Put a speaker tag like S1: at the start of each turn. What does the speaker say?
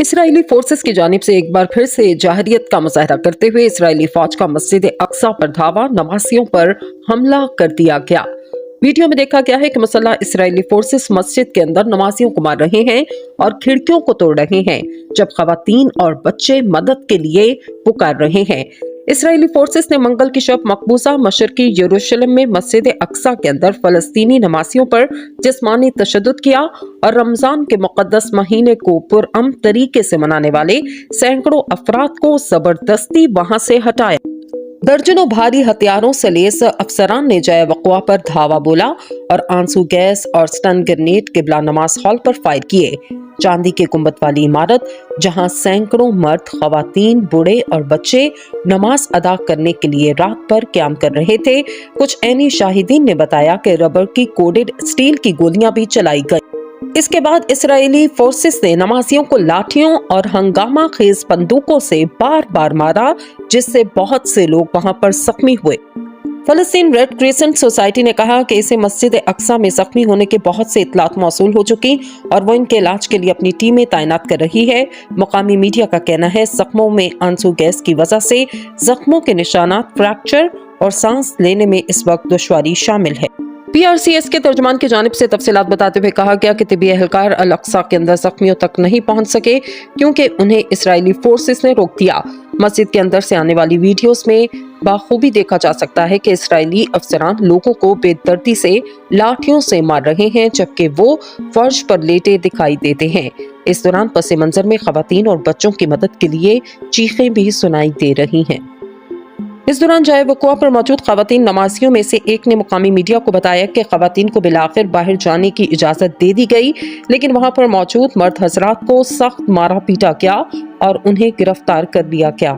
S1: اسرائیلی forces کی جانب سے ایک بار پھر سے جارحیت کا مظاہرہ کرتے ہوئے اسرائیلی فوج کا مسجد اقصی پر دھاوا، نمازیوں پر حملہ کر دیا گیا۔ ویڈیو میں دیکھا گیا ہے کہ مسلح اسرائیلی فورسز مسجد کے اندر نمازیوں کو مار رہے ہیں اور کھڑکیوں کو توڑ رہے ہیں، جب خواتین اور بچے مدد کے لیے پکار رہے ہیں۔ اسرائیلی فورسز نے منگل کی شب مقبوضہ مشرقی یروشلم میں مسجد اقصی کے اندر فلسطینی نمازیوں پر جسمانی تشدد کیا اور رمضان کے مقدس مہینے کو پرامن طریقے سے منانے والے سینکڑوں افراد کو زبردستی وہاں سے ہٹایا۔ درجنوں بھاری ہتھیاروں سے لیس افسران نے جائے وقوع پر دھاوا بولا اور آنسو گیس اور سٹن گرنیڈ قبلہ نماز ہال پر فائر کیے۔ چاندی کے گنبد والی عمارت، جہاں سینکڑوں مرد، خواتین، بوڑھے اور بچے نماز ادا کرنے کے لیے رات بھر قیام کر رہے تھے، کچھ عینی شاہدین نے بتایا کہ ربڑ کی کوڈڈ اسٹیل کی گولیاں بھی چلائی گئی۔ اس کے بعد اسرائیلی فورسز نے نمازیوں کو لاٹھیوں اور ہنگامہ خیز بندوقوں سے بار بار مارا، جس سے بہت سے لوگ وہاں پر زخمی ہوئے۔ فلسطین ریڈ کریسنٹ سوسائٹی نے کہا کہ اسے مسجد اقصی میں زخمی ہونے کے بہت سے اطلاعات موصول ہو چکی اور وہ ان کے علاج کے لیے اپنی ٹیمیں تعینات کر رہی ہے۔ مقامی میڈیا کا کہنا ہے زخموں میں آنسو گیس کی وجہ سے زخموں کے نشانات، فریکچر اور سانس لینے میں اس وقت دشواری شامل ہے۔ PRCS کے ترجمان کی جانب سے تفصیلات بتاتے ہوئے کہا گیا کہ طبی اہلکار الاقصی کے اندر زخمیوں تک نہیں پہنچ سکے کیونکہ انہیں اسرائیلی فورسز نے روک دیا۔ مسجد کے اندر سے آنے والی ویڈیوز میں بخوبی دیکھا جا سکتا ہے کہ اسرائیلی افسران لوگوں کو بے دردی سے لاٹھیوں سے مار رہے ہیں، جبکہ وہ فرش پر لیٹے دکھائی دیتے ہیں۔ اس دوران پس منظر میں خواتین اور بچوں کی مدد کے لیے چیخیں بھی سنائی دے رہی ہیں۔ اس دوران جائے وقوع پر موجود خواتین نمازیوں میں سے ایک نے مقامی میڈیا کو بتایا کہ خواتین کو بالآخر باہر جانے کی اجازت دے دی گئی، لیکن وہاں پر موجود مرد حضرات کو سخت مارا پیٹا گیا اور انہیں گرفتار کر لیا گیا۔